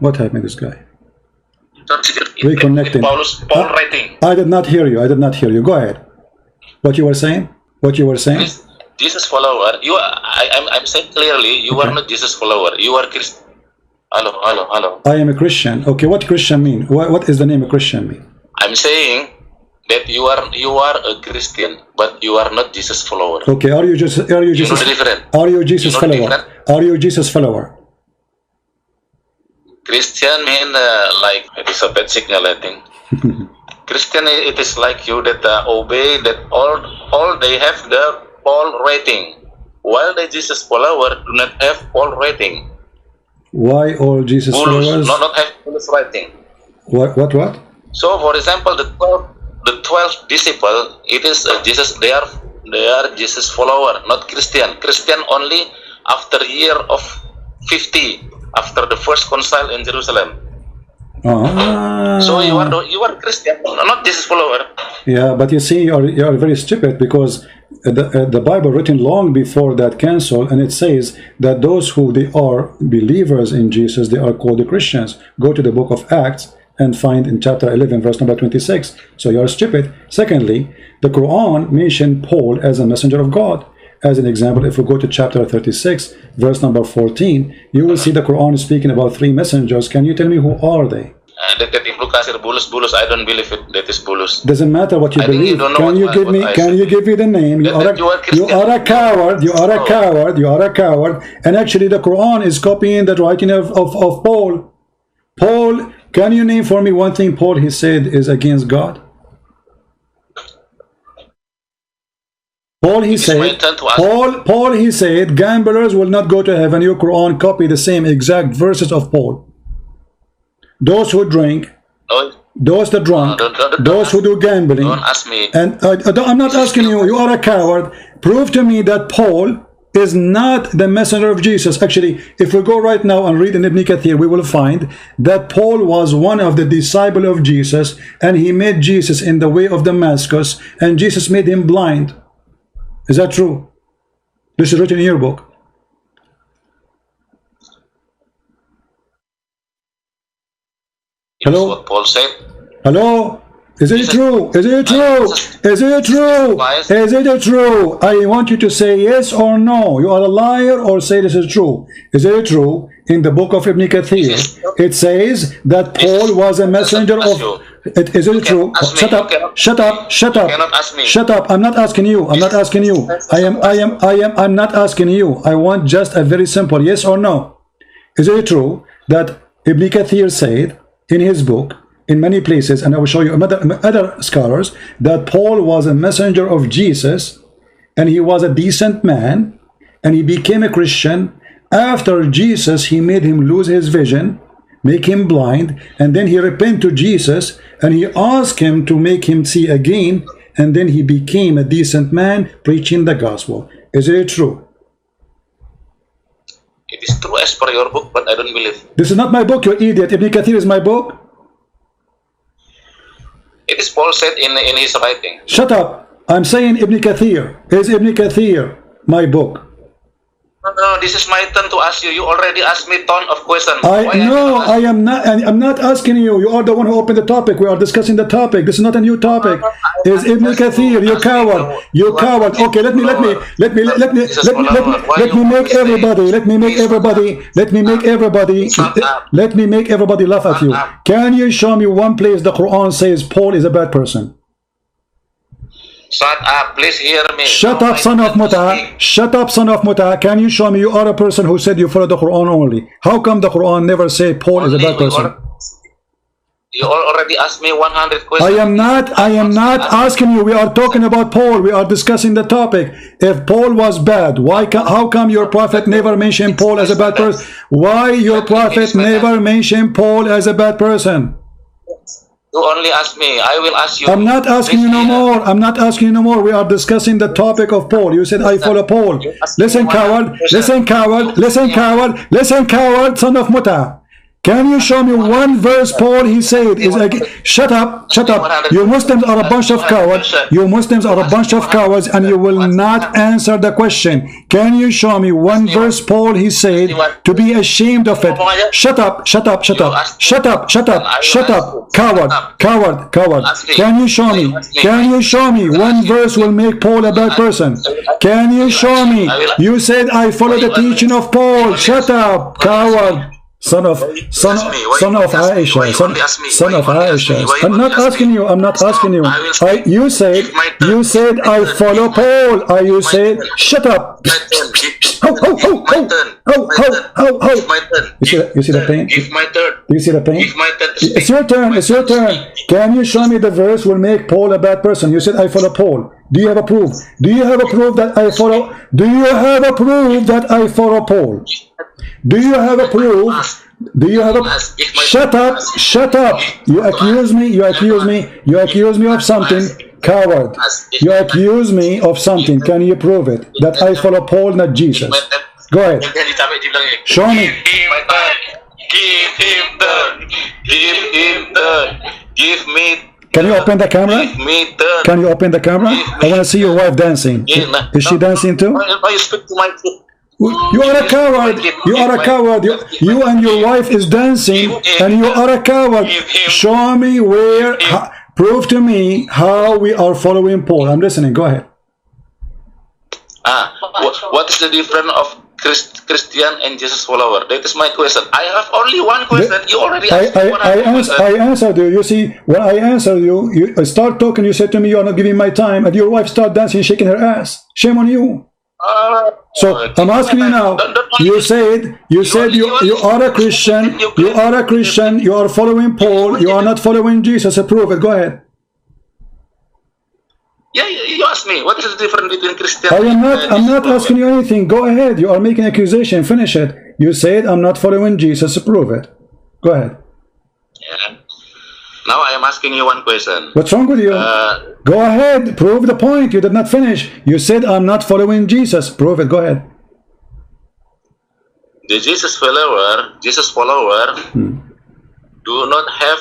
What happened to this guy? Reconnecting. Paul writing. I did not hear you. I did not hear you. Go ahead. What you were saying? What you were saying? Jesus follower. I'm saying clearly, you are not Jesus follower. You are Christian. Hello. I am a Christian. Okay, what Christian mean? What is the name of Christian mean? I'm saying that you are a Christian, but you are not Jesus follower. Okay, are you Jesus follower? Are you Jesus follower? Christian mean like it is a bad signal, I think. Christian, it is like you that obey that all they have the Paul rating, while the Jesus follower do not have Paul rating. Why all Jesus followers not have Paul's rating? What? So, for example, the 12 disciple, it is Jesus. They are Jesus follower, not Christian. Christian only after year of 50, after the first council in Jerusalem. So you are Christian, not Jesus follower. Yeah, but you see, you are very stupid, because the Bible written long before that council, and it says that those who they are believers in Jesus, they are called the Christians. Go to the book of Acts and find in chapter 11 verse number 26. So you are stupid. Secondly, the Quran mentioned Paul as a messenger of God. As an example, if we go to chapter 36 verse number 14, you will see the Quran is speaking about 3 messengers. Can you tell me who are they? That Ibnu Kasir Bulus, I don't believe it. That is Bulus. Doesn't matter what you believe. Can you give me the name? You are a coward. You are a coward. You are a coward. And actually, the Quran is copying the writing of Paul. Paul, can you name for me one thing Paul he said is against God? Paul he said gamblers will not go to heaven. Your Quran copy the same exact verses of Paul. Those who drink, those that drunk, those who do gambling. Don't ask me. And I'm not asking you. You are a coward. Prove to me that Paul is not the messenger of Jesus. Actually, if we go right now and read in Ibn Kathir, we will find that Paul was one of the disciples of Jesus, and he met Jesus in the way of Damascus, and Jesus made him blind. Is that true? This is written in your book. Hello? What Paul said. Hello? Is it true? Is it true? Is it true? Is it true? I want you to say yes or no. You are a liar, or say this is true. Is it true? In the book of Ibn Kathir, it says that Paul was a messenger of... Is it true? Shut up. Shut up. Shut up. Shut up. I'm not asking you. I'm not asking you. I'm not asking you. I want just a very simple yes or no. Is it true that Ibn Kathir said in his book, in many places, and I will show you other scholars, that Paul was a messenger of Jesus, and he was a decent man, and he became a Christian. After Jesus, he made him lose his vision, make him blind, and then he repented to Jesus, and he asked him to make him see again, and then he became a decent man preaching the gospel. Is it true? It is true as per your book, but I don't believe. This is not my book, you idiot. Ibn Kathir is my book. It is Paul said in his writing. Shut up. I'm saying Ibn Kathir. Is Ibn Kathir my book? No, this is my turn to ask you. You already asked me a ton of questions. I am not. I'm not asking you. You are the one who opened the topic. We are discussing the topic. This is not a new topic. Is Ibn Kathir? You coward. You coward. Okay, let me make everybody laugh at you. Can you show me one place the Quran says Paul is a bad person? Shut up, please hear me. Shut up, son of Muta. Shut up, son of Muta. Can you show me you are a person who said you follow the Quran only? How come the Quran never say Paul is a bad person? You already asked me 100 questions. I am not asking you. We are talking about Paul. We are discussing the topic. If Paul was bad, how come your prophet never mentioned Paul as a bad person? Why your prophet never mentioned Paul as a bad person? You only ask me. I will ask you. I'm not asking you no more. I'm not asking you no more. We are discussing the topic of Paul. You said I follow Paul. Listen, coward. Listen, coward. Listen, coward. Listen, coward. Son of Muta. Can you show me one verse, Paul? He said, is like, shut up, shut up. You Muslims are a bunch of cowards. You Muslims are a bunch of cowards, and you will not answer the question. Can you show me one verse, Paul? He said, to be ashamed of it. Shut up, shut up, shut up, shut up, shut up, shut up, coward, coward, coward. Can you show me? Can you show me one verse will make Paul a bad person? Can you show me? You said I follow the teaching of Paul. Shut up, coward. Son of Aisha, son of Aisha. I'm not asking you. I'm not asking you. You said I follow Paul. You said shut up. You see the pain? You see the pain? It's your turn. It's your turn. Can you show me the verse will make Paul a bad person? You said I follow Paul. Do you have a proof? Do you have a proof that I follow? Do you have a proof that I follow Paul? Do you have a proof? Do you have a... Shut up, shut up. You accuse me, you accuse me, you accuse me of something. Coward. You accuse me of something. Can you prove it? That I follow Paul, not Jesus. Go ahead. Show me. Give him the. Give him the. Give me. Can you open the camera? Can you open the camera? I want to see your wife dancing. Is she dancing too? You are a coward. You are a coward. You and your wife is dancing, and you are a coward. Show me where. Prove to me how we are following Paul. I'm listening. Go ahead. What is the difference of Christian and Jesus follower? That is my question. I have only one question. You already asked I answered you. You see, when I answered you, you start talking. You said to me, "You are not giving my time," and your wife start dancing, shaking her ass. Shame on you. So I'm asking you now. You said you are a Christian. You are a Christian. You are following Paul. You are not following Jesus. Prove it. Go ahead. Yeah, you asked me. What is the difference between Christian? I'm not asking you anything. Go ahead. You are making an accusation. Finish it. You said I'm not following Jesus. Prove it. Go ahead. Yeah. Now I am asking you one question. What's wrong with you? Go ahead. Prove the point. You did not finish. You said I'm not following Jesus. Prove it. Go ahead. The Jesus follower do not have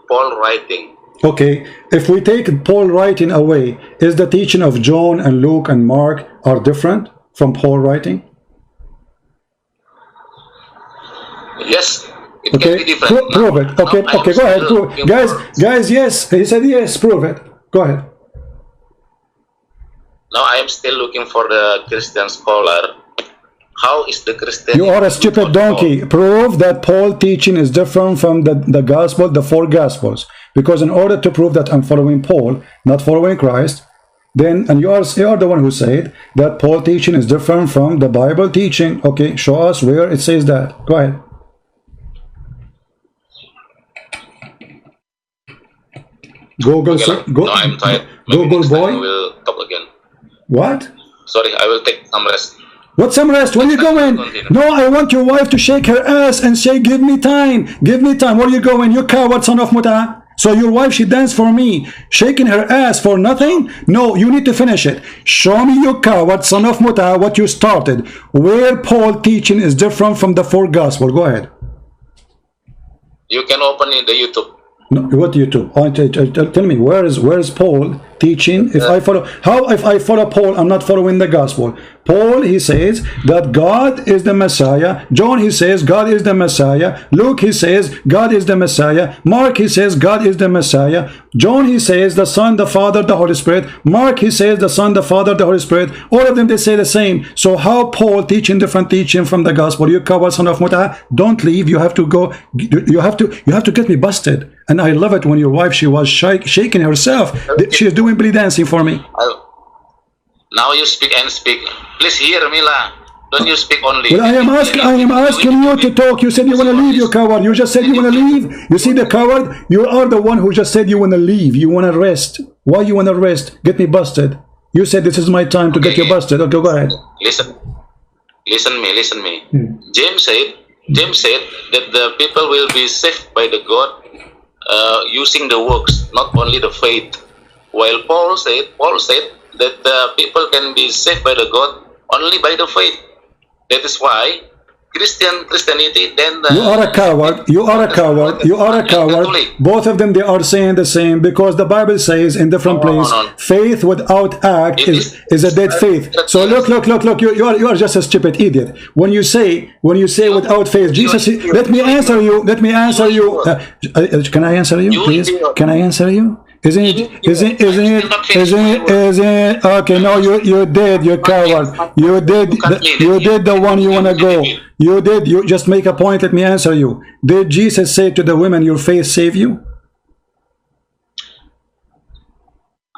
Paul writing. Okay, if we take Paul writing away, is the teaching of John and Luke and Mark are different from Paul writing? Yes, it okay, can be different. Prove it. Okay, okay, go ahead. Prove it. Guys, yes. He said yes. Prove it. Go ahead. Now I am still looking for the Christian scholar. How is the Christian? You are a stupid donkey. Prove that Paul teaching is different from the gospel, the four gospels. Because in order to prove that I'm following Paul, not following Christ, then, and you are the one who said that Paul teaching is different from the Bible teaching. Okay, show us where it says that. Go ahead. Google, no, I'm tired. Google boy. I will talk again. What? Sorry, I will take some rest. What some rest? Where are you going? No, I want your wife to shake her ass and say, give me time. Give me time. Where are you going? You coward son of Muta. So your wife, she danced for me, shaking her ass for nothing? No, you need to finish it. Show me, you coward son of Muta, what you started. Where Paul teaching is different from the four gospel. Go ahead. You can open in the YouTube. No, what YouTube? Tell me, where is Paul teaching? If I follow Paul, I'm not following the gospel. Paul, he says that God is the Messiah. John, he says God is the Messiah. Luke, he says God is the Messiah. Mark, he says God is the Messiah. John, he says the Son, the Father, the Holy Spirit. Mark, he says the Son, the Father, the Holy Spirit. All of them, they say the same. So how Paul teaching different teaching from the gospel? You coward son of Muta, don't leave. You have to go. You have to get me busted. And I love it when your wife, she was shaking herself. She is doing belly dancing for me. Now you speak and speak. Please hear me, la. Don't you speak only. Well, I am asking you to talk. You said you want to leave, you coward. You just said you want to leave. You see the coward? You are the one who just said you want to leave. You want to rest. Why you want to rest? Get me busted. You said this is my time to get you busted. Okay, go ahead. Listen me. James said that the people will be saved by the God using the works, not only the faith. While Paul said that the people can be saved by the God only by the faith. That is why Christianity, then you are a coward. You are a coward. You are a coward. Both of them, they are saying the same, because the Bible says in different places, faith without act is a dead faith. So look. You are just a stupid idiot. When you say without faith, Jesus. Let me answer you. Let me answer you. Can I answer you, please? Can I answer you? Isn't it? Okay, no, you did, you coward. You did the one you want to go. You did. You just make a point. Let me answer you. Did Jesus say to the women, your faith save you?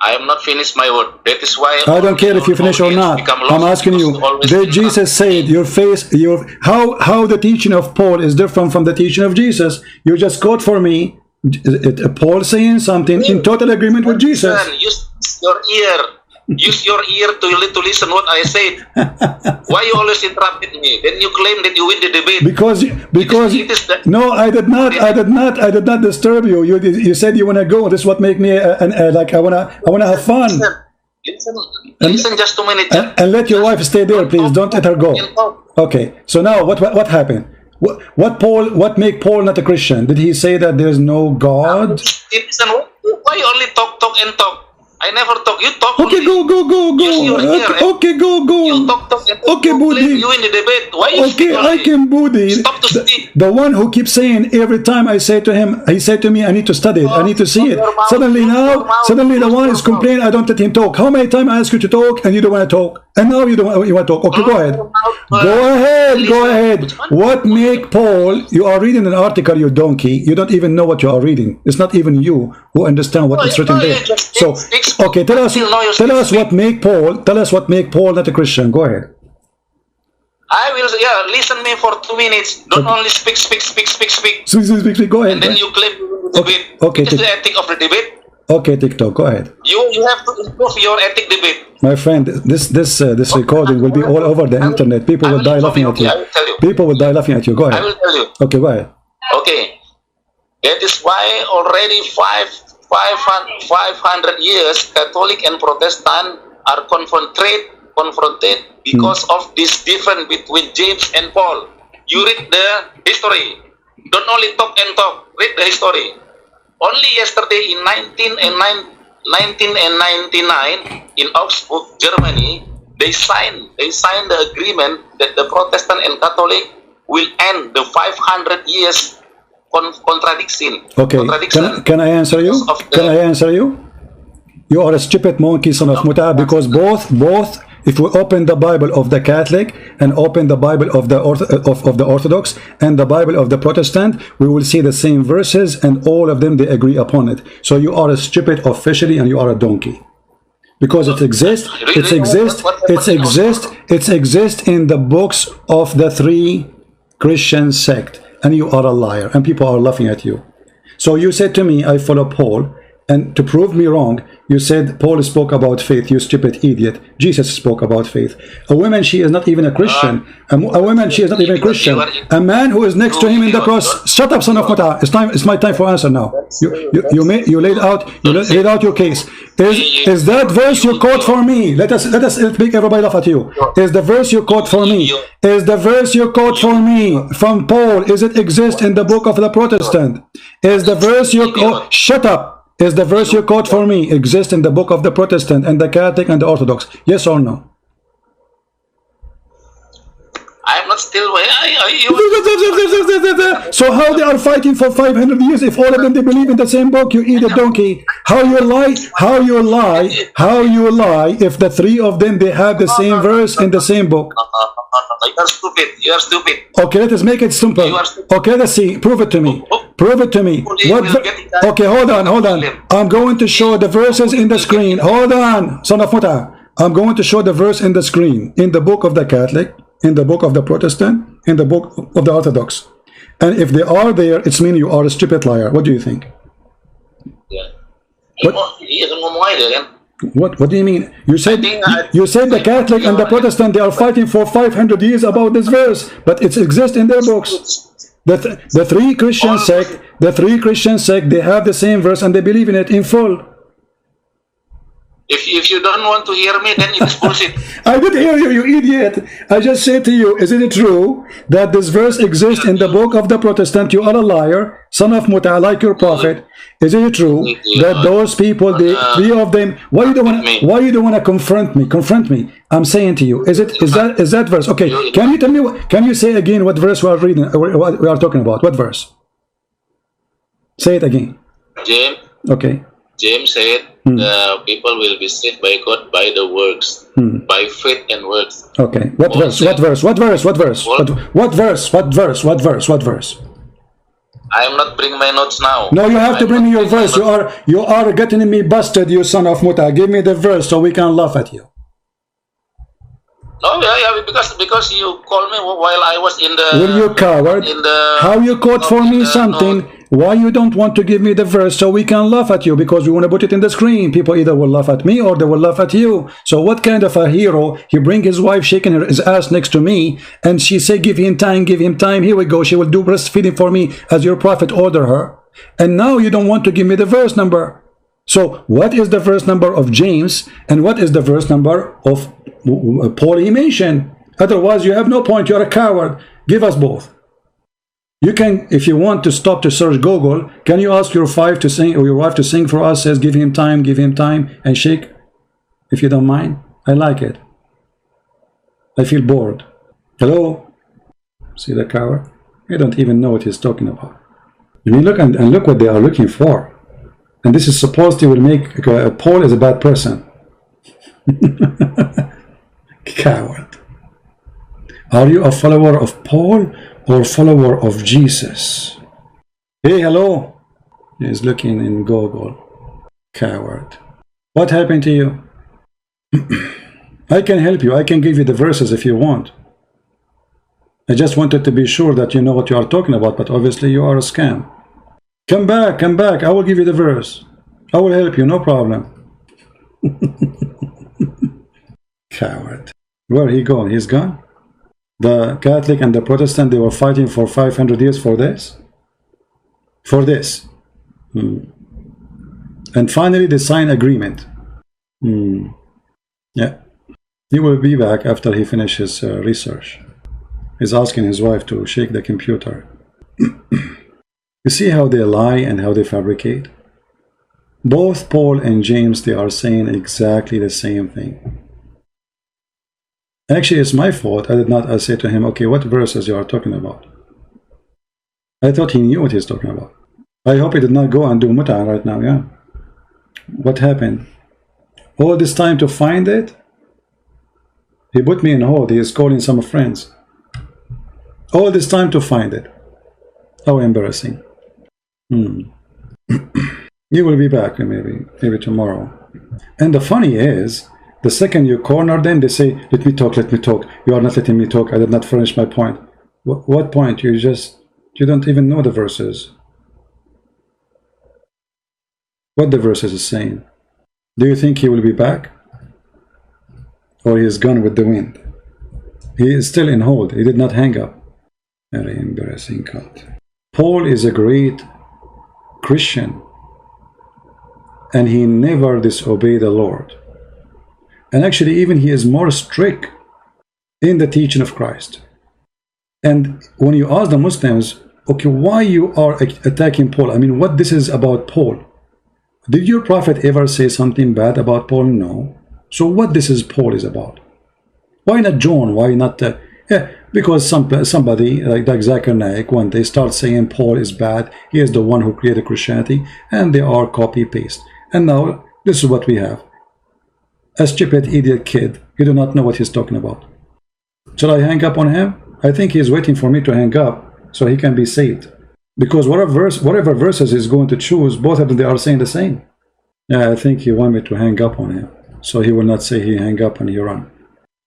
I am not finished my word. That is why I don't care if you finish or not. I'm asking you, did Jesus say your faith, how the teaching of Paul is different from the teaching of Jesus? You just quote for me Paul saying something in total agreement with Jesus. Use your ear. Use your ear to listen what I said. Why you always interrupted me? Then you claim that you win the debate. Because no, I did not disturb you. You said you want to go. This is what make me like I wanna have fun. Listen just 2 minutes. And let your wife stay there, please. Don't let her go. Okay. So now what happened? What make Paul not a Christian? Did he say that there's no God? Listen, why you only talk and talk? I never talk. You talk. Okay, only. go. Okay, go. You talk and talk. Okay, Budi. You in the debate. Why you okay, I can Budi. Stop to speak. The one who keeps saying every time I say to him, he said to me, I need to study it. I need to see it. Suddenly the one is complaining. I don't let him talk. How many times I ask you to talk and you don't want to talk? And now you want to talk. Okay, go ahead. Go ahead. What make Paul? You are reading an article, you donkey. You don't even know what you are reading. It's not even you who understand what is written there. So, okay, tell us what make Paul. Tell us what make Paul not a Christian. Go ahead. I will. Listen me for 2 minutes. Don't only speak. Speak. Go ahead. And then you claim debate. Okay. This is the ethic of the debate. Okay, TikTok. Go ahead. You have to improve your ethic debate. My friend, this recording will be all over the internet. People will die laughing at you. I will tell you. People will die laughing at you. Go ahead. I will tell you. Okay, go ahead. Okay. That is why already 500 years Catholic and Protestant are confronted because of this difference between James and Paul. You read the history. Don't only talk and talk. Read the history. Only yesterday in 1999 in Augsburg, Germany, they signed the agreement that the Protestant and Catholic will end the 500 years contradiction. Okay, can I answer you? Can I answer you? You are a stupid monkey, son of Muta, because both. If we open the Bible of the Catholic and open the Bible of the Orthodox and the Bible of the Protestant, we will see the same verses, and all of them they agree upon it. So you are a stupid officially, and you are a donkey, because it exists in the books of the 3 Christian sect, and you are a liar, and people are laughing at you. So you said to me, I follow Paul. And to prove me wrong, you said Paul spoke about faith, you stupid idiot. Jesus spoke about faith. A woman, she is not even a Christian. A woman, she is not even a Christian. A man who is next to him in the cross. Shut up, son of Muta. It's my time for answer now. You laid out your case. Is that verse you quote for me? Let's make everybody laugh at you. Is the verse you quote for me? Is the verse you quote for me from Paul? Is it exist in the book of the Protestant? Is the verse you quote? Shut up. Is the verse you quote for me exist in the book of the Protestant and the Catholic and the Orthodox? Yes or no? I am not still. So how they are fighting for 500 years if all of them they believe in the same book? You idiot donkey. How you lie if the 3 of them they have the same verse in the same book? You are stupid. Okay, let us make it simple. Okay, let's see. Prove it to me. Prove it to me. Okay, hold on. I'm going to show the verses in the screen. Hold on, son of Muta. I'm going to show the verse in the screen in the book of the Catholic, in the book of the Protestant, in the book of the Orthodox. And if they are there, it's mean you are a stupid liar. What do you think? What do you mean? You said the Catholic and the Protestant they are fighting for 500 years about this verse, but it exists in their books. The 3 Christian sect, they have the same verse and they believe in it in full. If you don't want to hear me, then it's bullshit. I did hear you, you idiot. I just said to you, isn't it true that this verse exists in the book of the Protestant? You are a liar, son of Muta, like your prophet. Isn't it true that those people, the three of them, why you don't want to confront me? Confront me. I'm saying to you, is that verse? Okay, can you tell me? Can you say again what verse we are reading? What we are talking about? What verse? Say it again. James. Okay. James said, the people will be saved by God by the works, by faith and works. Okay. What verse? What verse? What verse? What verse? What verse? What verse? What verse? What verse? I am not bringing my notes now. No, you have to bring me your verse. You are getting me busted, you son of Muta. Give me the verse so we can laugh at you. No, yeah, because you called me while I was in the. Will you coward? How you quote for me something? Why you don't want to give me the verse so we can laugh at you? Because we want to put it in the screen. People either will laugh at me or they will laugh at you. So what kind of a hero? He bring his wife shaking his ass next to me, and she say, give him time, give him time. Here we go. She will do breastfeeding for me as your prophet order her. And now you don't want to give me the verse number. So what is the verse number of James and what is the verse number of Paul he mentioned? Otherwise you have no point. You are a coward. Give us both. You can, if you want to stop to search Google, can you ask your wife to sing, or your wife to sing for us? Says give him time, and shake, if you don't mind. I like it. I feel bored. Hello? See the coward? I don't even know what he's talking about. I mean, look and look what they are looking for. And this is supposed to will make Paul is a bad person. Coward. Are you a follower of Paul or follower of Jesus? Hey, hello. He's looking in Google. Coward. What happened to you? I can help you. I can give you the verses if you want. I just wanted to be sure that you know what you are talking about, but obviously you are a scam. Come back, come back. I will give you the verse. I will help you, no problem. Coward. Where he gone? He's gone? The Catholic and the Protestant, they were fighting for 500 years for this? For this. And finally they sign agreement. Yeah. He will be back after he finishes research. He's asking his wife to shake the computer. You see how they lie and how they fabricate? Both Paul and James, they are saying exactly the same thing. Actually, it's my fault. I did not say to him, okay, what verses you are talking about? I thought he knew what he's talking about. I hope he did not go and do muta right now, yeah? What happened? All this time to find it? He put me in hold. He is calling some friends. All this time to find it. How embarrassing. He will be back maybe tomorrow. And the funny is, the second you corner them, they say, let me talk. You are not letting me talk. I did not finish my point. What point? You don't even know the verses. What the verses is saying. Do you think he will be back? Or he is gone with the wind? He is still in hold. He did not hang up. Very embarrassing cut. Paul is a great Christian. And he never disobeyed the Lord. And actually, even he is more strict in the teaching of Christ. And when you ask the Muslims, okay, why you are attacking Paul? I mean, what this is about Paul? Did your prophet ever say something bad about Paul? No. So what this is Paul is about? Why not John? Why not? Yeah, because somebody like Zakir Naik, when they start saying Paul is bad, he is the one who created Christianity, and they are copy-paste. And now, this is what we have. A stupid idiot kid. You do not know what he's talking about. Shall I hang up on him? I think he's waiting for me to hang up so he can be saved. Because whatever verses he's going to choose, both of them, they are saying the same. Yeah, I think he wants me to hang up on him. So he will not say he hang up and he run.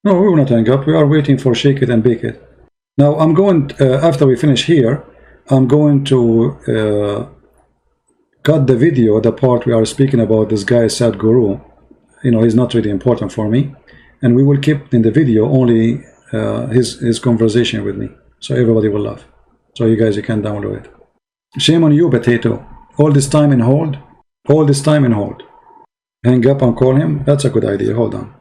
No, we will not hang up. We are waiting for shake it and bake it. Now, I'm going, after we finish here, I'm going to cut the video, the part we are speaking about this guy, Sadhguru. You know, he's not really important for me. And we will keep in the video only his conversation with me. So everybody will laugh. So you guys, you can download it. Shame on you, potato. All this time in hold. All this time in hold. Hang up and call him? That's a good idea. Hold on.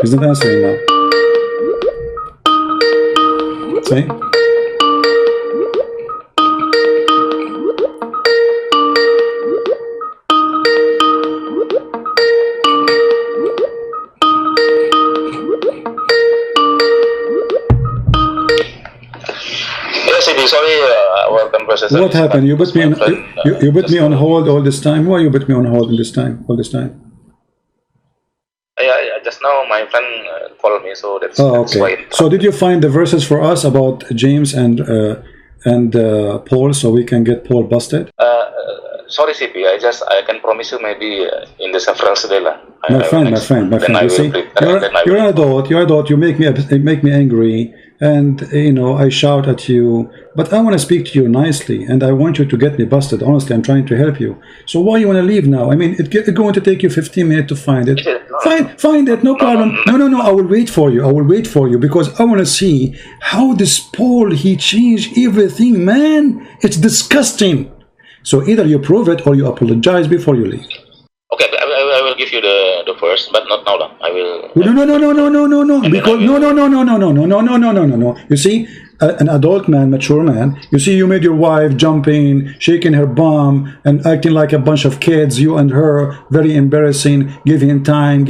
He's not answering now. See? Sorry, our conversation. What happened? You put me on. You put me on hold all this time. Why you put me on hold in this time? All this time? Yeah, just now my friend called me, so that's, that's okay. So did you find the verses for us about James and Paul, so we can get Paul busted? Sorry, CP. I can promise you maybe in the several day. My friend. You see, you're an adult. You're an adult. You make me angry, and you know I shout at you. But I want to speak to you nicely, and I want you to get me busted. Honestly, I'm trying to help you. So why you want to leave now? I mean, it's going to take you 15 minutes to find it. Find it, no problem. No. I will wait for you. I will wait for you because I want to see how this Paul he changed everything, man. It's disgusting. So either you prove it or you apologize before you leave. Okay, I will give you the first, but not now. I will. No. Because no. You see, an adult man, mature man. You see, you made your wife jumping, shaking her bum, and acting like a bunch of kids. You and her, very embarrassing. Give him time,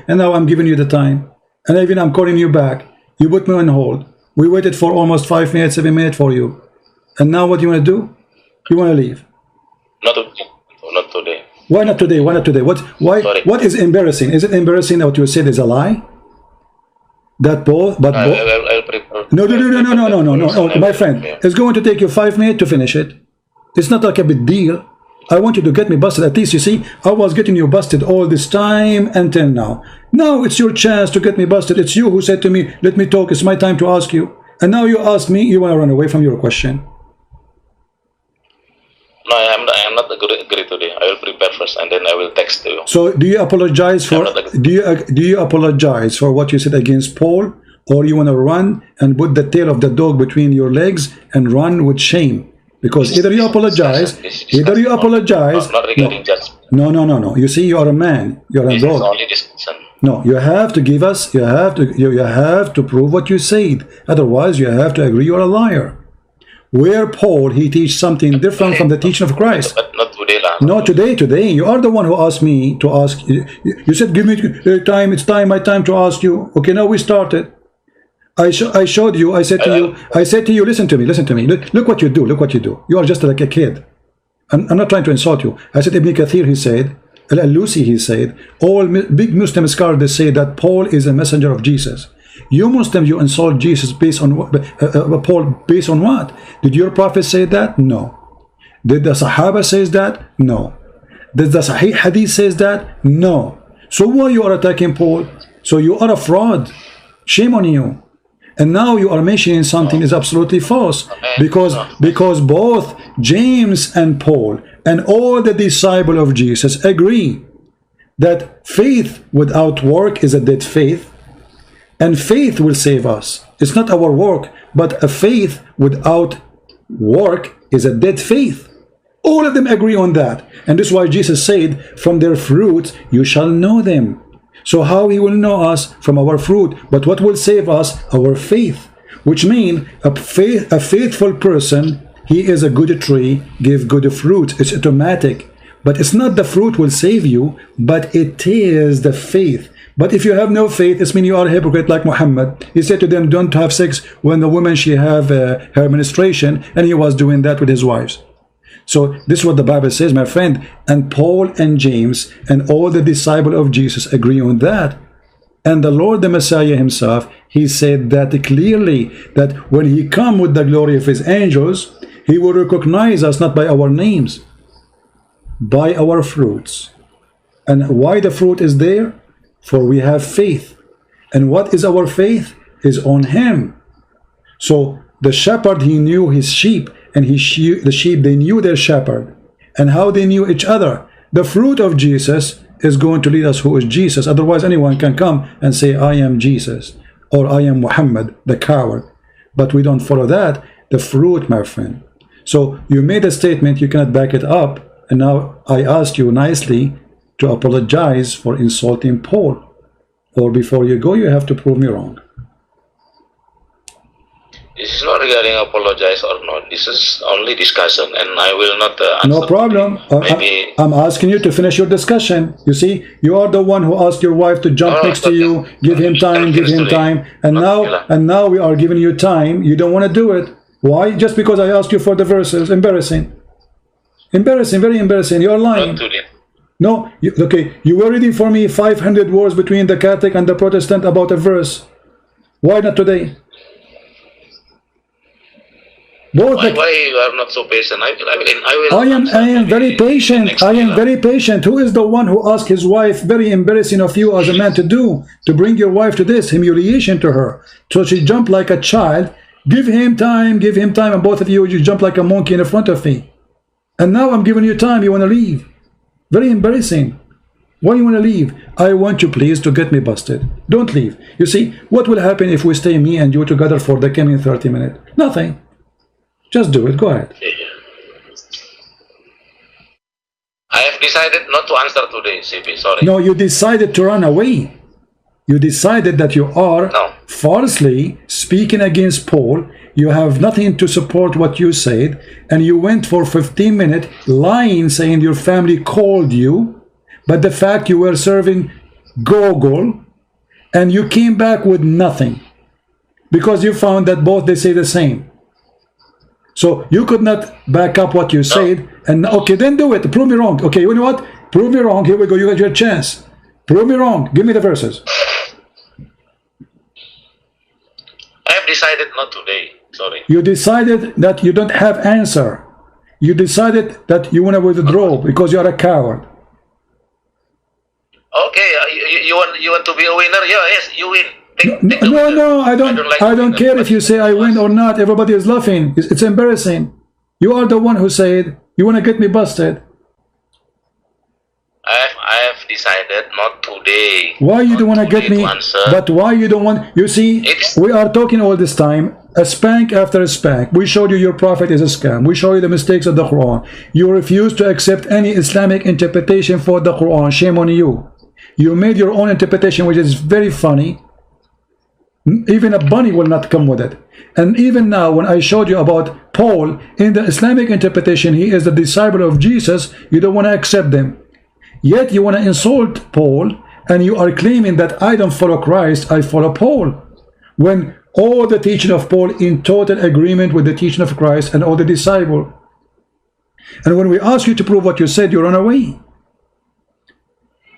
and now I'm giving you the time, and even I'm calling you back. You put me on hold. We waited for almost 5 minutes, 7 minutes for you, and now what do you want to do? You want to leave? Not today. Why not today? What is embarrassing? Is it embarrassing that what you said is a lie? That Paul, but I'll prepare. No, my friend, it's going to take you 5 minutes to finish it. It's not like a big deal. I want you to get me busted. At least you see, I was getting you busted all this time until now. Now it's your chance to get me busted. It's you who said to me, "Let me talk. It's my time to ask you." And now you ask me, you want to run away from your question. No, I am not agree today. I will prepare first, and then I will text you. So, do you apologize for? Do you apologize for what you said against Paul, or you want to run and put the tail of the dog between your legs and run with shame? Because either you apologize, Not regarding judgment. No. You see, you are a man. You are a dog. Only discussion. No, you have to give us. You have to prove what you said. Otherwise, you have to agree you are a liar. Where Paul he teach something different from the teaching of Christ. But not today, No, today. You are the one who asked me to ask. You said, "Give me time. It's my time to ask you." Okay, now we started. I showed you. I said to you. Listen to me. Look what you do. You are just like a kid. I'm not trying to insult you. I said Ibn Kathir. He said, Al-Lusi. He said, all big Muslim scholars they say that Paul is a messenger of Jesus. You Muslims, you insult Jesus based on what? Paul based on what? Did your prophet say that? No. Did the Sahaba says that? No. Did the Sahih Hadith says that? No. So why you are attacking Paul? So you are a fraud. Shame on you. And now you are mentioning something is absolutely false, because both James and Paul and all the disciples of Jesus agree that faith without work is a dead faith. And faith will save us. It's not our work, but a faith without work is a dead faith. All of them agree on that. And this is why Jesus said, "From their fruits you shall know them." So how he will know us? From our fruit. But what will save us? Our faith. Which means a faithful person, he is a good tree, give good fruit. It's automatic. But it's not the fruit will save you, but it is the faith. But if you have no faith, it means you are a hypocrite like Muhammad. He said to them, "Don't have sex when the woman she have her menstruation," and he was doing that with his wives. So this is what the Bible says, my friend. And Paul and James and all the disciples of Jesus agree on that. And the Lord, the Messiah himself, he said that clearly, that when he come with the glory of his angels, he will recognize us not by our names, by our fruits. And why the fruit is there? For we have faith. And what is our faith? Is on him. So the shepherd, he knew his sheep, and the sheep, they knew their shepherd. And how they knew each other? The fruit of Jesus is going to lead us, who is Jesus. Otherwise, anyone can come and say, I am Jesus, or I am Muhammad, the coward. But we don't follow that. The fruit, my friend. So you made a statement, you cannot back it up, and now I asked you nicely to apologize for insulting Paul. Or before you go, you have to prove me wrong. This is not regarding apologize or not. This is only discussion, and I will not answer. No problem. I'm asking you to finish your discussion. You see, you are the one who asked your wife to jump next to you, give him time, and now we are giving you time. You don't want to do it. Why? Just because I asked you for the verses. Embarrassing. Embarrassing, very embarrassing. You're lying. No, okay, you were reading for me 500 words between the Catholic and the Protestant about a verse. Why not today? Why you are not so patient? I am very patient. I am very patient. Who is the one who asked his wife, very embarrassing of you as a man to do, to bring your wife to this humiliation to her? So she jumped like a child. Give him time, and both of you jump like a monkey in the front of me. And now I'm giving you time, you want to leave. Very embarrassing. Why you want to leave? I want you please to get me busted. Don't leave. You see, what will happen if we stay, me and you, together for the coming 30 minutes? Nothing. Just do it. Go ahead. I have decided not to answer today, CP. Sorry. No, you decided to run away. You decided that you are falsely speaking against Paul. You have nothing to support what you said, and you went for 15 minutes lying, saying your family called you, but the fact you were serving Google, and you came back with nothing because you found that both they say the same. So you could not back up what you said, and okay, then do it. Prove me wrong. Okay, you know what? Prove me wrong. Here we go. You got your chance. Prove me wrong. Give me the verses. I have decided not today. Sorry. You decided that you don't have answer. You decided that you want to withdraw because you are a coward. Okay, you want to be a winner? Yeah, yes, you win. No, I don't care if you say I win or not. Everybody is laughing. It's embarrassing. You are the one who said you want to get me busted. I have decided not today. Why you don't want to get me? But why you don't want? You see, we are talking all this time, a spank after a spank. We showed you your prophet is a scam. We show you the mistakes of the Quran. You refuse to accept any Islamic interpretation for the Quran. Shame on you. You made your own interpretation, which is very funny. Even a bunny will not come with it. And even now, when I showed you about Paul, in the Islamic interpretation, he is the disciple of Jesus, you don't want to accept them. Yet you want to insult Paul, and you are claiming that I don't follow Christ, I follow Paul. When all the teaching of Paul in total agreement with the teaching of Christ and all the disciple. And when we ask you to prove what you said, you run away.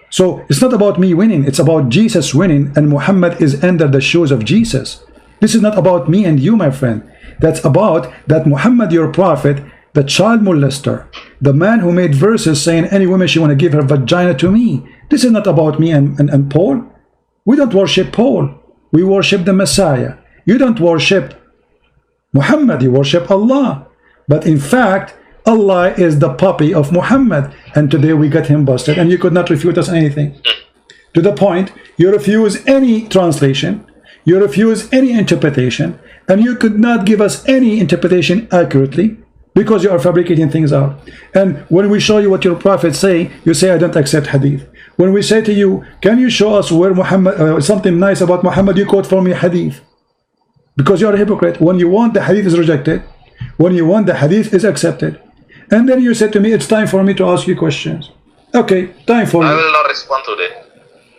So it's not about me winning, it's about Jesus winning, and Muhammad is under the shoes of Jesus. This is not about me and you, my friend. That's about that Muhammad, your prophet, the child molester, the man who made verses saying any woman she want to give her vagina to me. This is not about me and Paul. We don't worship Paul. We worship the Messiah. You don't worship Muhammad, you worship Allah. But in fact, Allah is the puppy of Muhammad, and today we got him busted, and you could not refute us anything. To the point, you refuse any translation, you refuse any interpretation, and you could not give us any interpretation accurately because you are fabricating things out. And when we show you what your prophets say, you say I don't accept hadith. When we say to you, can you show us where Muhammad something nice about Muhammad, you quote for me hadith, because you are a hypocrite. When you want, the hadith is rejected. When you want, the hadith is accepted. And then you said to me, it's time for me to ask you questions. Okay, time for you. I will not respond today.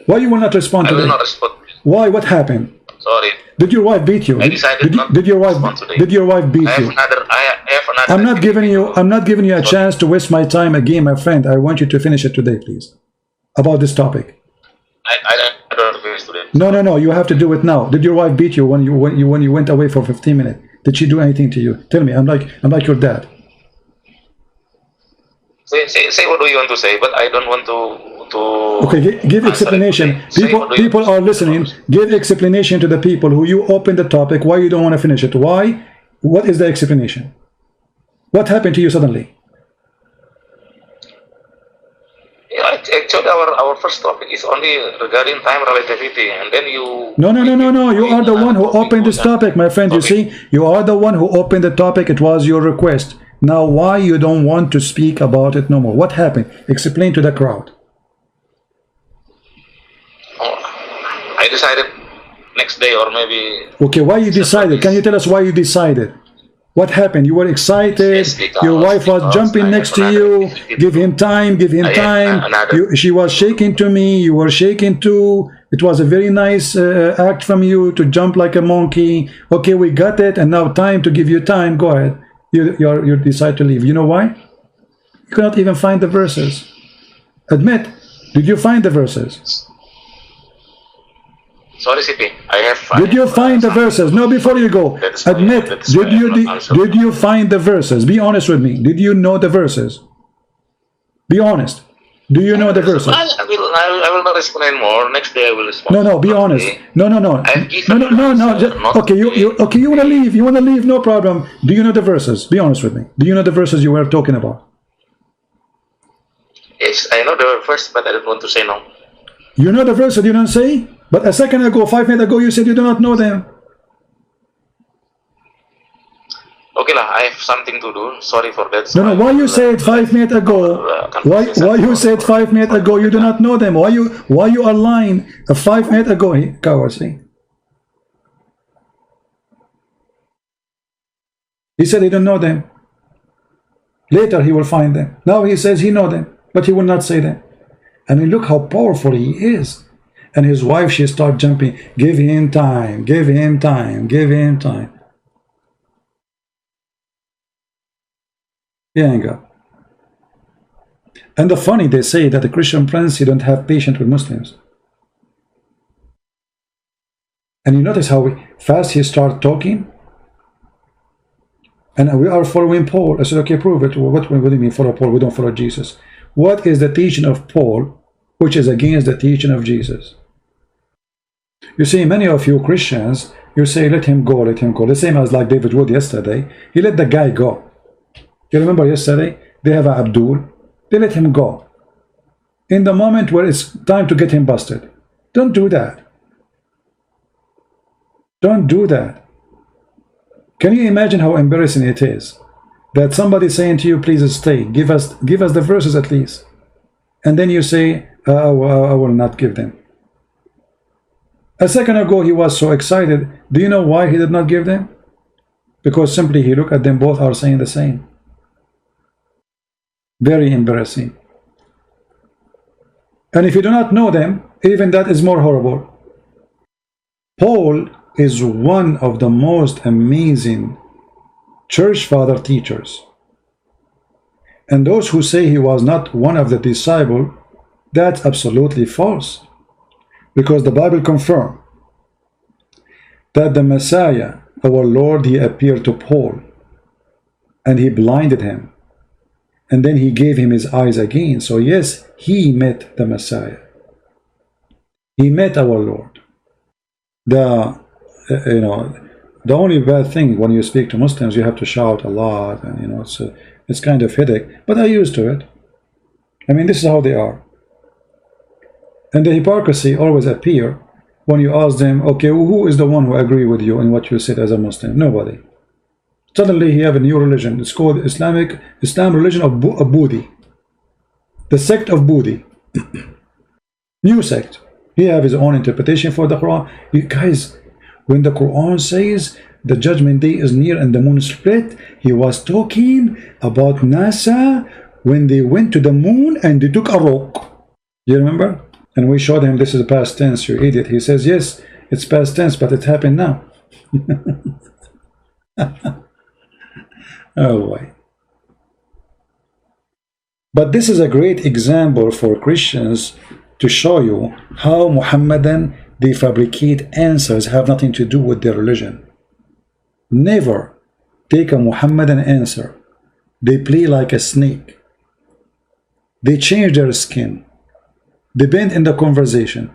Why you will not respond today? I will not respond. Why? What happened? Sorry. Did your wife beat you? I decided not did your wife respond today. Did your wife beat you? I'm not giving you a chance to waste my time again, my friend. I want you to finish it today, please. About this topic. I don't finish today. No. You have to do it now. Did your wife beat you when you went away for 15 minutes? Did she do anything to you? Tell me. I'm like your dad. Say what do you want to say, but I don't want to okay, give explanation. People are listening. Give explanation to the people who you opened the topic. Why you don't want to finish it? Why? What is the explanation? What happened to you suddenly? Yeah, Actually, our first topic is only regarding time relativity, and then you. No. You are the one who opened this topic, my friend. You see, you are the one who opened the topic. It was your request. Now, why you don't want to speak about it no more? What happened? Explain to the crowd. I decided next day or maybe. Okay, why you decided? Can you tell us why you decided? What happened? You were excited. Yes, Your wife was jumping next to you. Give him time. Give him time. She was shaking to me. You were shaking too. It was a very nice act from you to jump like a monkey. Okay, we got it. And now time to give you time. Go ahead. You decide to leave. You know why? You cannot even find the verses. Admit. Did you find the verses? Sorry, CP. Did you find the verses? No, before you go, admit. Did you find the verses? Be honest with me. Did you know the verses? Be honest. Do you know the verses? I will not explain more. Next day I will respond. No. Be honest. No. No. Okay, you wanna leave. You wanna leave? No problem. Do you know the verses? Be honest with me. Do you know the verses you were talking about? Yes, I know the verse, but I don't want to say no. You know the verses. You don't say. But a second ago, 5 minutes ago, you said you do not know them. Okay lah, I have something to do. Sorry for that. No. Why you said 5 minutes ago? Why you said 5 minutes ago you do not know them? Why you are lying? 5 minutes ago, coward, see? He said he don't know them. Later he will find them. Now he says he know them, but he will not say them. I mean, look how powerful he is. And his wife, she start jumping. Give him time. Give him time. Give him time. Yeah, and the funny, they say that the Christian prince, he don't have patience with Muslims. And you notice how fast he start talking. And we are following Paul. I said, okay, prove it. What do you mean follow Paul? We don't follow Jesus. What is the teaching of Paul, which is against the teaching of Jesus? You see, many of you Christians, you say, let him go, let him go. The same as like David Wood yesterday. He let the guy go. You remember yesterday? They have Abdul. They let him go. In the moment where it's time to get him busted. Don't do that. Don't do that. Can you imagine how embarrassing it is? That somebody saying to you, please stay. Give us the verses at least. And then you say, I will not give them. A second ago, he was so excited. Do you know why he did not give them? Because simply he looked at them, both are saying the same. Very embarrassing. And if you do not know them, even that is more horrible. Paul is one of the most amazing church father teachers. And those who say he was not one of the disciples, that's absolutely false. Because the Bible confirms that the Messiah, our Lord, he appeared to Paul and he blinded him. And then he gave him his eyes again. So yes, he met the Messiah. He met our Lord. The only bad thing when you speak to Muslims, you have to shout a lot, and it's kind of headache. But I'm used to it. I mean, this is how they are. And the hypocrisy always appear when you ask them, okay, who is the one who agree with you in what you said as a Muslim? Nobody. Suddenly he have a new religion. It's called Islam religion of Budi. The sect of Budi. New sect. He have his own interpretation for the Quran. You guys, when the Quran says the judgment day is near and the moon split, he was talking about NASA when they went to the moon and they took a rock. You remember? And we showed him this is past tense, you idiot. He says, yes, it's past tense, but it happened now. Oh boy. But this is a great example for Christians to show you how Muhammadan, they fabricate answers have nothing to do with their religion. Never take a Muhammadan answer. They play like a snake. They change their skin. They bend in the conversation.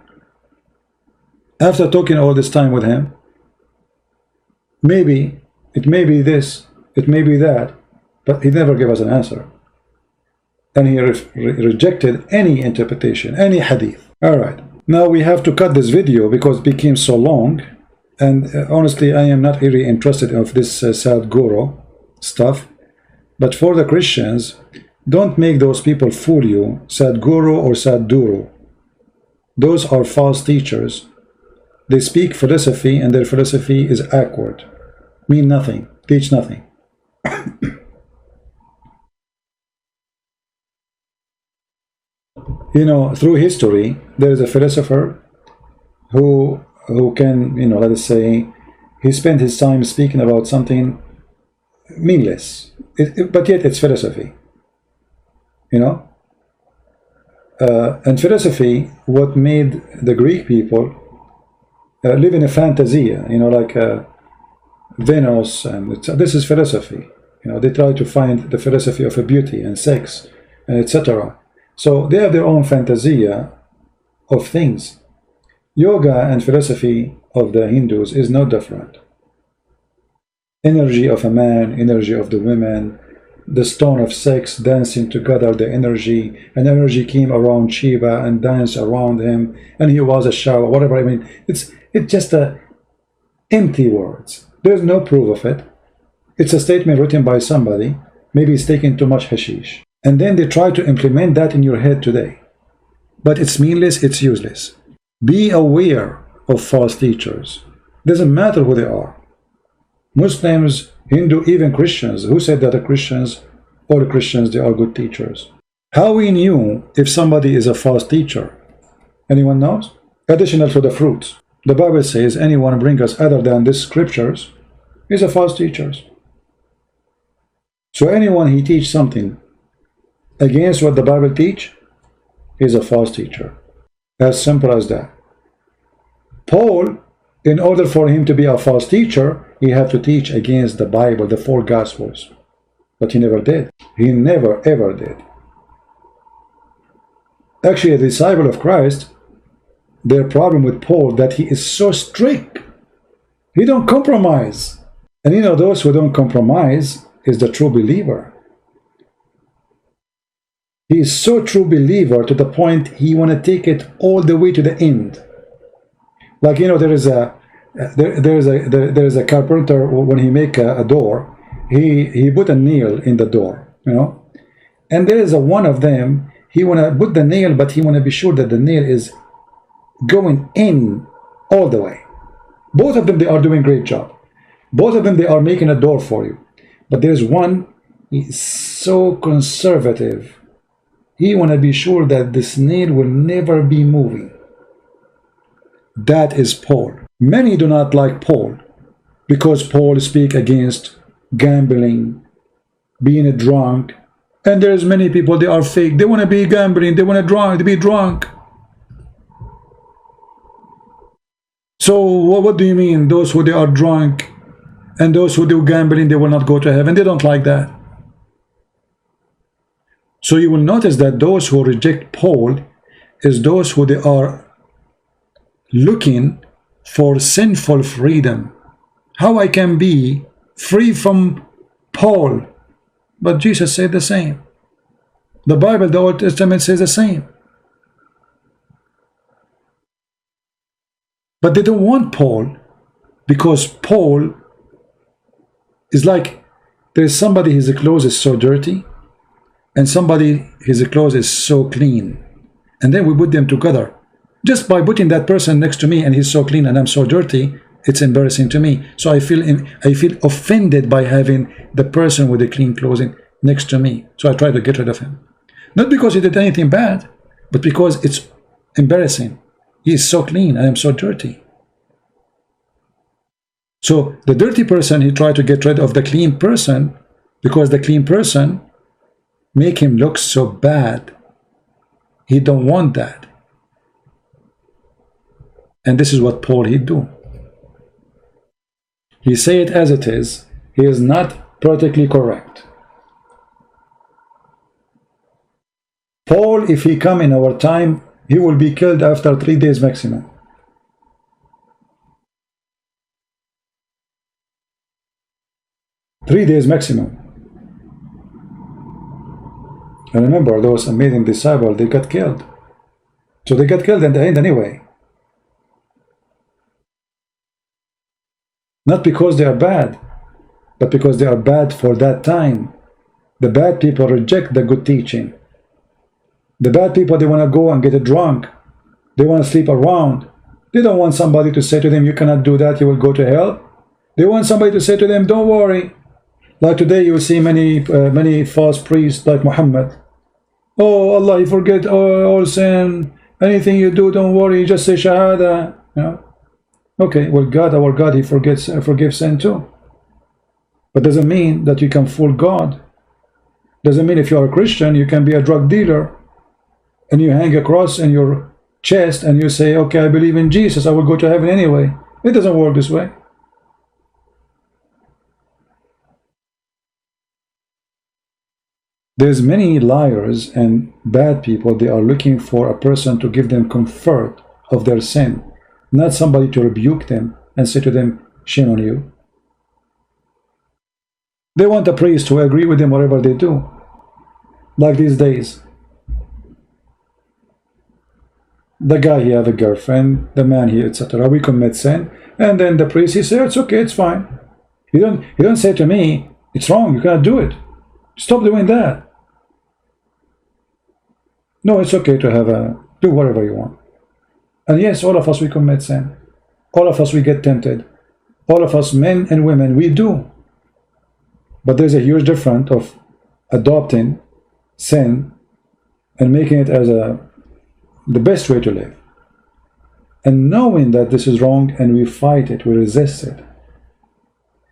After talking all this time with him, maybe it may be this, it may be that, but he never gave us an answer. and he rejected any interpretation, any hadith. All right, now we have to cut this video because it became so long, and honestly I am not really interested in this Sadhguru stuff. But for the Christians, don't make those people fool you, Sadhguru or Sadhguru. Those are false teachers. They speak philosophy and their philosophy is awkward, mean nothing, teach nothing. You know, through history, there is a philosopher who can, you know, let us say, he spent his time speaking about something meaningless, but yet it's philosophy, you know. And philosophy, what made the Greek people live in a fantasia, you know, like Venus, and this is philosophy. You know, they try to find the philosophy of a beauty and sex, and etc. So they have their own fantasia of things. Yoga and philosophy of the Hindus is no different. Energy of a man, energy of the women, the stone of sex dancing together, the energy, and energy came around Shiva and danced around him, and he was a shower, whatever. I mean, it's just empty words. There's no proof of it. It's a statement written by somebody. Maybe it's taking too much hashish, and then they try to implement that in your head today. But it's meaningless, it's useless. Be aware of false teachers. Doesn't matter who they are. Muslims, Hindu, even Christians. Who said that the Christians, all Christians, they are good teachers? How we knew if somebody is a false teacher? Anyone knows? Additional to the fruits, the Bible says anyone bring us other than the scriptures is a false teacher. So anyone he teach something against what the Bible teach is a false teacher. As simple as that. Paul, in order for him to be a false teacher, he had to teach against the Bible, the 4 Gospels. But he never did. He never ever did. Actually, a disciple of Christ, their problem with Paul that he is so strict. He don't compromise. And you know, those who don't compromise is the true believer. He is so true believer to the point he want to take it all the way to the end. Like, you know, there is a carpenter, when he make a door, he put a nail in the door, you know, and there is one of them, he want to put the nail, but he want to be sure that the nail is going in all the way. Both of them, they are doing great job. Both of them, they are making a door for you. But there's one, he's so conservative. He want to be sure that this nail will never be moving. That is Paul. Many do not like Paul because Paul speak against gambling, being a drunk, and there's many people, they are fake. They want to be gambling, they want to be drunk. So what do you mean? Those who they are drunk and those who do gambling, they will not go to heaven? They don't like that. So you will notice that those who reject Paul is those who they are looking for sinful freedom. How I can be free from Paul? But Jesus said the same. The Bible, the Old Testament says the same. But they don't want Paul because Paul is like, there is somebody, his clothes is so dirty, and somebody, his clothes is so clean, and then we put them together. Just by putting that person next to me and he's so clean and I'm so dirty, it's embarrassing to me. So I feel offended by having the person with the clean clothing next to me. So I try to get rid of him. Not because he did anything bad, but because it's embarrassing. He is so clean and I'm so dirty. So the dirty person, he tried to get rid of the clean person because the clean person make him look so bad. He don't want that. And this is what Paul he do. He say it as it is. He is not politically correct. Paul, if he come in our time, he will be killed after 3 days maximum. Three days maximum. And remember, those amazing disciples, they got killed. So they got killed in the end anyway. Not because they are bad, but because they are bad for that time. The bad people reject the good teaching. The bad people, they want to go and get drunk. They want to sleep around. They don't want somebody to say to them, you cannot do that, you will go to hell. They want somebody to say to them, don't worry. Like today, you will see many false priests like Muhammad. Oh, Allah, you forget all sin. Anything you do, don't worry, just say Shahada. You know? Okay, well, God, our God, He forgives sin too. But doesn't mean that you can fool God. Doesn't mean if you are a Christian, you can be a drug dealer and you hang a cross in your chest and you say, okay, I believe in Jesus, I will go to heaven anyway. It doesn't work this way. There's many liars and bad people. They are looking for a person to give them comfort of their sin, not somebody to rebuke them and say to them, shame on you. They want a priest to agree with them whatever they do. Like these days, the guy, he have a girlfriend, the man, he, etc. We commit sin, and then the priest, he says, it's okay, it's fine. You don't say to me, it's wrong, you cannot do it. Stop doing that. No, it's okay to have do whatever you want. And yes, all of us, we commit sin. All of us, we get tempted. All of us, men and women, we do. But there's a huge difference of adopting sin and making it as the best way to live. And knowing that this is wrong, and we fight it, we resist it.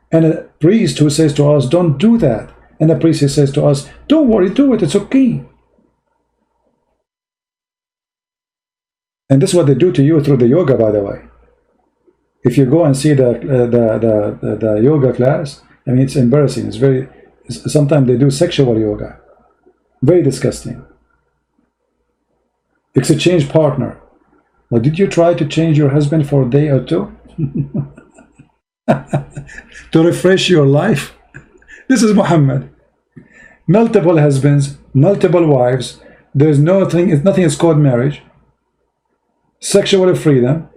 And a priest who says to us, don't do that. And a priest who says to us, don't worry, do it, it's okay. And this is what they do to you through the yoga, by the way. If you go and see the yoga class, I mean, it's embarrassing. It's very, sometimes they do sexual yoga. Very disgusting. Exchange partner. Well, did you try to change your husband for a day or two? To refresh your life? This is Muhammad. Multiple husbands, multiple wives. There's nothing is called marriage. Sexual freedom,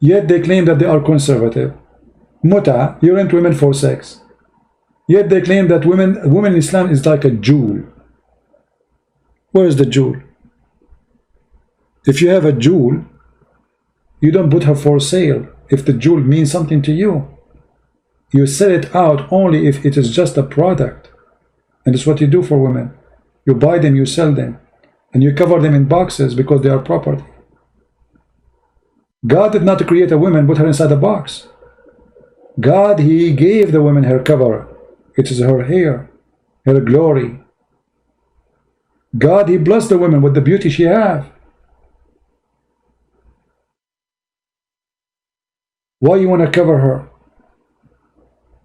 yet they claim that they are conservative. Muta, you rent women for sex, yet they claim that women in Islam is like a jewel. Where is the jewel? If you have a jewel, you don't put her for sale. If the jewel means something to you, you sell it out only if it is just a product. And that's what you do for women. You buy them, you sell them, and you cover them in boxes because they are property. God did not create a woman, put her inside a box. God, He gave the woman her cover. It is her hair, her glory. God, He blessed the woman with the beauty she have. Why you want to cover her?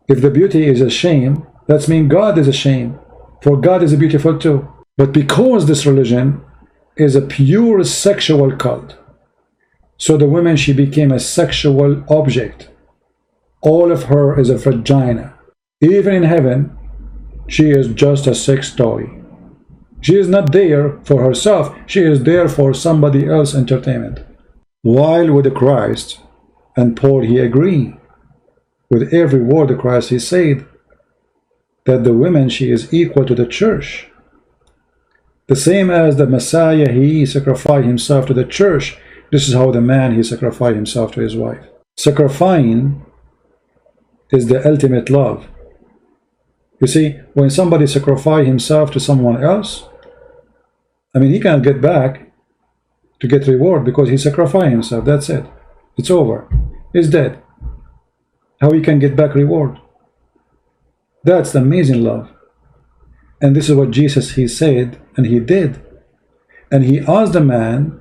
If the beauty is a shame, that means God is a shame. For God is beautiful too. But because this religion is a pure sexual cult, so the woman, she became a sexual object. All of her is a vagina. Even in heaven, she is just a sex toy. She is not there for herself. She is there for somebody else's entertainment. While with Christ and Paul, he agreed with every word of Christ. He said that the woman, she is equal to the church. The same as the Messiah, he sacrificed himself to the church. This is how the man, he sacrificed himself to his wife. Sacrificing is the ultimate love. You see, when somebody sacrifices himself to someone else, I mean, he can't get back to get reward because he sacrificed himself. That's it. It's over. He's dead. How he can get back reward? That's the amazing love. And this is what Jesus, he said, and he did. And he asked the man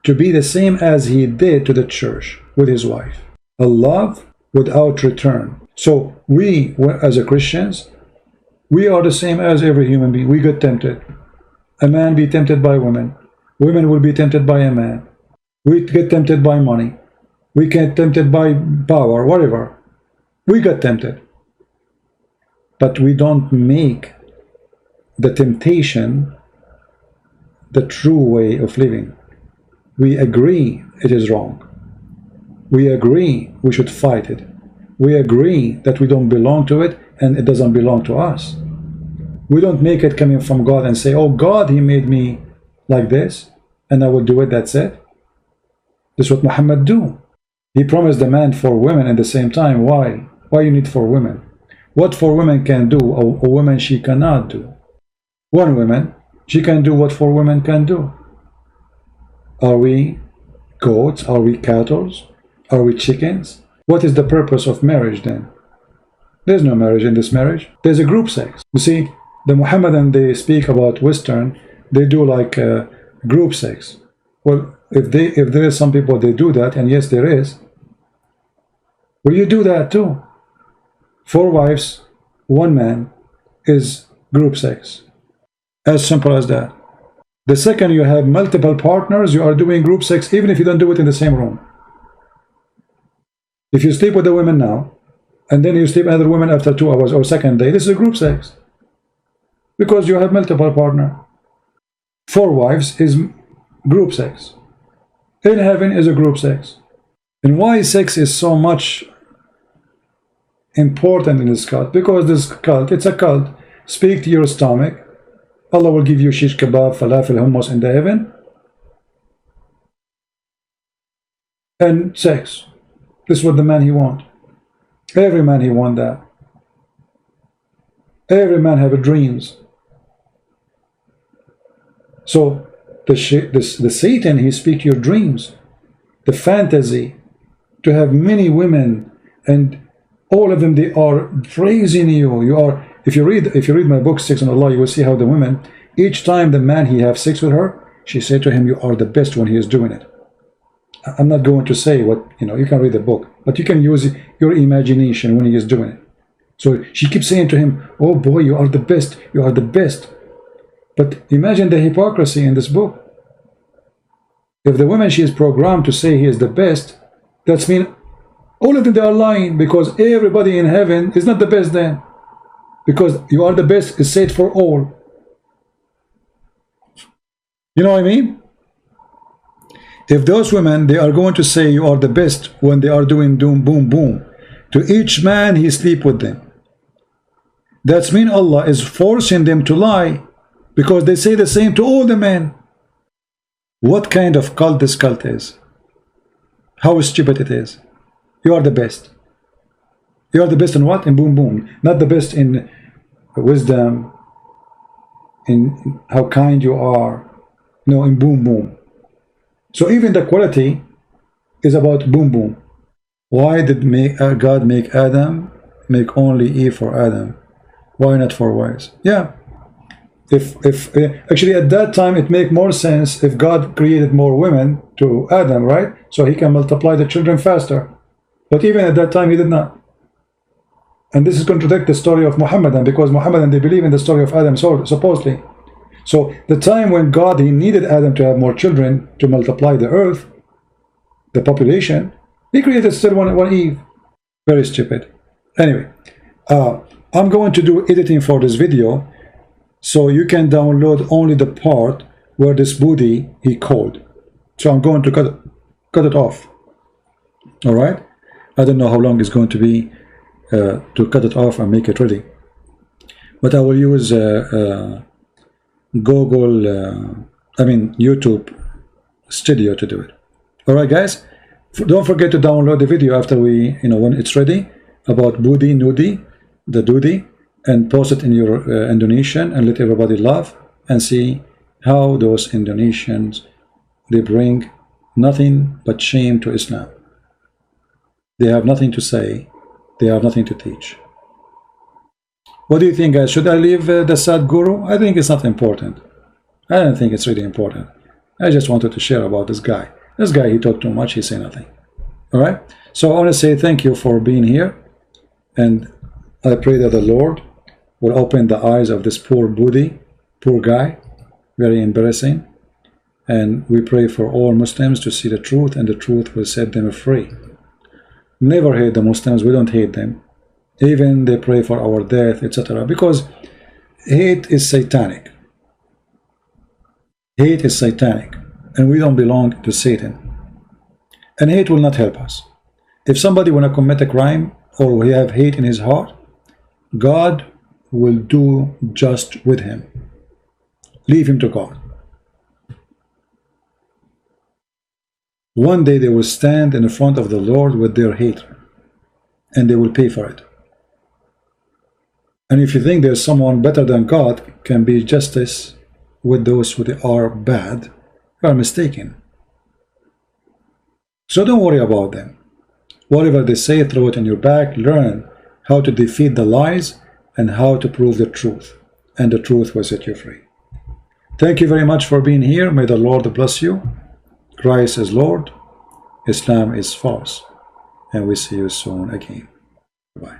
to be the same as he did to the church with his wife. A love without return. So we, as a Christians, we are the same as every human being. We get tempted. A man be tempted by women. Women will be tempted by a man. We get tempted by money. We get tempted by power, whatever. We get tempted. But we don't make the temptation the true way of living. We agree it is wrong. We agree we should fight it. We agree that we don't belong to it and it doesn't belong to us. We don't make it coming from God and say, oh God, he made me like this and I will do it, that's it. This is what Muhammad do. He promised the man for women at the same time. Why? Why you need for women? What for women can do, a woman she cannot do. One woman, she can do what for women can do. Are we goats? Are we cattle? Are we chickens? What is the purpose of marriage then? There's no marriage in this marriage. There's a group sex. You see, the Muhammadan, they speak about Western, they do like group sex. Well, if there is some people they do that, and yes there is, will you do that too? 4 wives, 1 man is group sex. As simple as that. The second you have multiple partners, you are doing group sex even if you don't do it in the same room. If you sleep with a woman now, and then you sleep with another woman after 2 hours or second day, this is a group sex. Because you have multiple partners. 4 wives is group sex. In heaven is a group sex. And why sex is so much important in this cult? Because this cult, it's a cult. Speak to your stomach. Allah will give you shish kebab, falafel, hummus in the heaven. And sex. This is what the man he want. Every man he want that. Every man have dreams. So the Satan, he speak your dreams, the fantasy to have many women, and all of them they are praising you. You are, if you read my book Sex and Allah, you will see how the women, each time the man he have sex with her, she said to him, you are the best when he is doing it. I'm not going to say what, you can read the book, but you can use your imagination when he is doing it. So she keeps saying to him, oh boy, you are the best, you are the best. But imagine the hypocrisy in this book. If the woman, she is programmed to say he is the best, that's mean all of them, they are lying, because everybody in heaven is not the best then. Because you are the best is said for all. You know what I mean? If those women, they are going to say you are the best when they are doing doom, boom, boom, to each man he sleep with them, that's mean Allah is forcing them to lie, because they say the same to all the men. What kind of cult this cult is? How stupid it is. You are the best. You are the best in what? In boom boom. Not the best in wisdom, in how kind you are. No, in boom boom. So even the quality is about boom boom. Why did God make Adam, make only Eve for Adam? Why not for wives? Yeah. If actually at that time it make more sense if God created more women to Adam, right? So he can multiply the children faster. But even at that time he did not. And this is contradict the story of Muhammadan, because Muhammadan, they believe in the story of Adam, supposedly. So the time when God, he needed Adam to have more children to multiply the earth, the population, he created still one Eve. Very stupid. Anyway, I'm going to do editing for this video, so you can download only the part where this booty he called. So I'm going to cut it off. All right. I don't know how long it's going to be to cut it off and make it ready, but I will use YouTube Studio to do it. All right, guys. Don't forget to download the video after we, when it's ready, about booty, nudie, the doody, and post it in your Indonesian and let everybody laugh and see how those Indonesians, they bring nothing but shame to Islam. They have nothing to say, they have nothing to teach. What do you think, guys? Should I leave the Sadguru? I think it's not important. I don't think it's really important. I just wanted to share about this guy. This guy, he talked too much, he say nothing. All right. So I want to say thank you for being here, and I pray that the Lord will open the eyes of this poor booty, poor guy, very embarrassing. And we pray for all Muslims to see the truth, and the truth will set them free. Never hate the Muslims. We don't hate them. Even they pray for our death, etc. Because hate is satanic. Hate is satanic, and we don't belong to Satan. And hate will not help us. If somebody want to commit a crime or he have hate in his heart, God will do just with him. Leave him to God. One day they will stand in front of the Lord with their hate, and they will pay for it. And if you think there's someone better than God can be justice with those who are bad, you are mistaken. So don't worry about them. Whatever they say, throw it in your back. Learn how to defeat the lies and how to prove the truth. And the truth will set you free. Thank you very much for being here. May the Lord bless you. Christ is Lord. Islam is false. And we see you soon again. Bye.